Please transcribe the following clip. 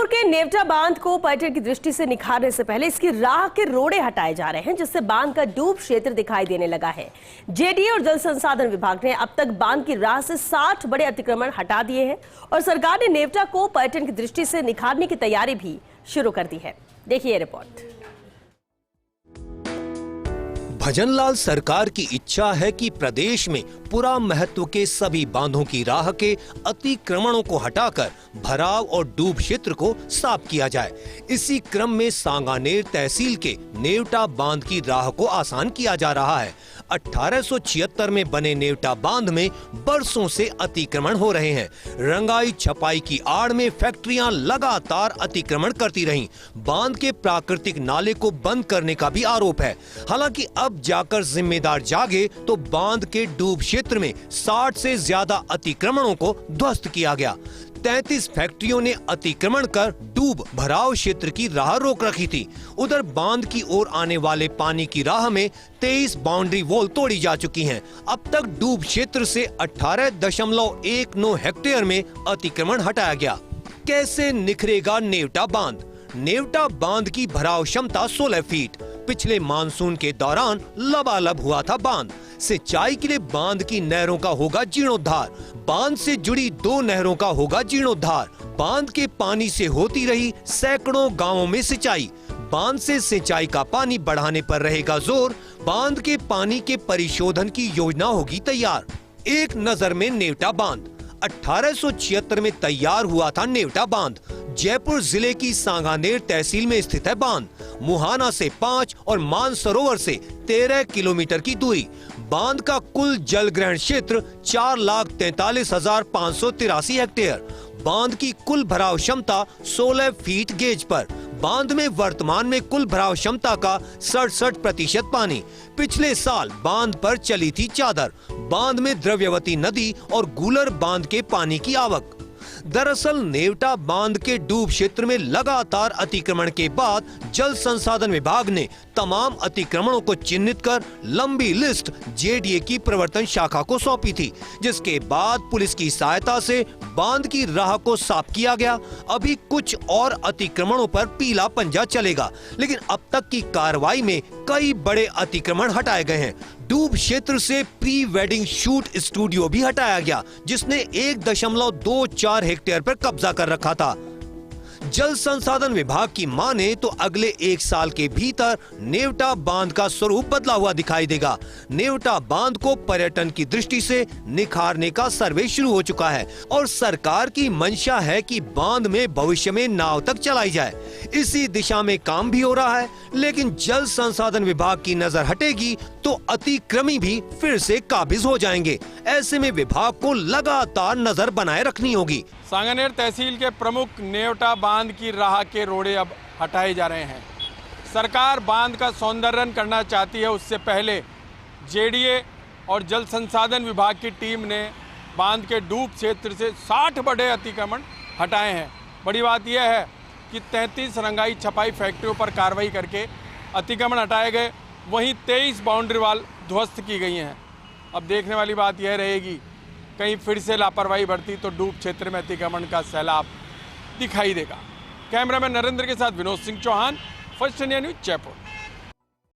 जयपुर के नेवटा बांध को पर्यटन की दृष्टि से निखारने से पहले इसकी राह के रोड़े हटाए जा रहे हैं, जिससे बांध का डूब क्षेत्र दिखाई देने लगा है। जेडीए और जल संसाधन विभाग ने अब तक बांध की राह से 60 बड़े अतिक्रमण हटा दिए हैं और सरकार ने नेवटा को पर्यटन की दृष्टि से निखारने की तैयारी भी शुरू कर दी है। देखिए रिपोर्ट। भजनलाल सरकार की इच्छा है कि प्रदेश में पुरा महत्व के सभी बांधों की राह के अतिक्रमणों को हटाकर भराव और डूब क्षेत्र को साफ किया जाए। इसी क्रम में सांगानेर तहसील के नेवटा बांध की राह को आसान किया जा रहा है। 1876 में बने नेवटा बांध में बरसों से अतिक्रमण हो रहे हैं। रंगाई छपाई की आड़ में फैक्ट्रियां लगातार अतिक्रमण करती रहीं। बांध के प्राकृतिक नाले को बंद करने का भी आरोप है। हालांकि अब जाकर जिम्मेदार जागे तो बांध के डूब क्षेत्र में 60 से ज्यादा अतिक्रमणों को ध्वस्त किया गया। 33 फैक्ट्रियों ने अतिक्रमण कर डूब भराव क्षेत्र की राह रोक रखी थी। उधर बांध की ओर आने वाले पानी की राह में 23 बाउंड्री वॉल तोड़ी जा चुकी हैं। अब तक डूब क्षेत्र से 18.19 हेक्टेयर में अतिक्रमण हटाया गया। कैसे निखरेगा नेवटा बांध? नेवटा बांध की भराव क्षमता 16 फीट। पिछले मानसून के दौरान लबालब हुआ था बांध। सिंचाई के लिए बांध की नहरों का होगा जीर्णोद्धार। बांध से जुड़ी 2 नहरों का होगा जीर्णोद्धार। बांध के पानी से होती रही सैकड़ों गांवों में सिंचाई। बांध से सिंचाई का पानी बढ़ाने पर रहेगा जोर। बांध के पानी के परिशोधन की योजना होगी तैयार। एक नजर में नेवटा बांध। 1876 में तैयार हुआ था नेवटा बांध। जयपुर जिले की सांगानेर तहसील में स्थित है बांध। मुहाना से 5 और मानसरोवर से 13 किलोमीटर की दूरी। बांध का कुल जल ग्रहण क्षेत्र 4,43,583 हेक्टेयर। बांध की कुल भराव क्षमता 16 फीट गेज पर। बांध में वर्तमान में कुल भराव क्षमता का 67% पानी। पिछले साल बांध पर चली थी चादर। बांध में द्रव्यवती नदी और गूलर बांध के पानी की आवक। दरअसल नेवटा बांध के डूब क्षेत्र में लगातार अतिक्रमण के बाद जल संसाधन विभाग ने तमाम अतिक्रमणों को चिन्हित कर लंबी लिस्ट जेडीए की प्रवर्तन शाखा को सौंपी थी, जिसके बाद पुलिस की सहायता से बांध की राह को साफ किया गया। अभी कुछ और अतिक्रमणों पर पीला पंजा चलेगा, लेकिन अब तक की कार्रवाई में कई बड़े अतिक्रमण हटाए गए हैं। डूब क्षेत्र से प्री वेडिंग शूट स्टूडियो भी हटाया गया, जिसने 1.24 हेक्टेयर पर कब्जा कर रखा था। जल संसाधन विभाग की माने तो अगले 1 साल के भीतर नेवटा बांध का स्वरूप बदला हुआ दिखाई देगा। नेवटा बांध को पर्यटन की दृष्टि से निखारने का सर्वे शुरू हो चुका है और सरकार की मंशा है कि बांध में भविष्य में नाव तक चलाई जाए। इसी दिशा में काम भी हो रहा है, लेकिन जल संसाधन विभाग की नजर हटेगी तो अतिक्रमी भी फिर से काबिज हो जाएंगे। ऐसे में विभाग को लगातार नजर बनाए रखनी होगी। सांगानेर तहसील के प्रमुख नेवटा बांध की राह के रोड़े अब हटाए जा रहे हैं। सरकार बांध का सौंदर्यन करना चाहती है, उससे पहले जेडीए और जल संसाधन विभाग की टीम ने बांध के डूब क्षेत्र से 60 बड़े अतिक्रमण हटाए हैं। बड़ी बात यह है कि 33 रंगाई छपाई फैक्ट्रियों पर कार्रवाई करके अतिक्रमण हटाए गए, वहीं 23 बाउंड्री वाल ध्वस्त की गई हैं। अब देखने वाली बात यह रहेगी, कहीं फिर से लापरवाही बढ़ती तो डूब क्षेत्र में अतिक्रमण का सैलाब दिखाई देगा। कैमरामैन नरेंद्र के साथ Vinod Singh Chauhan, first India news, Jaipur.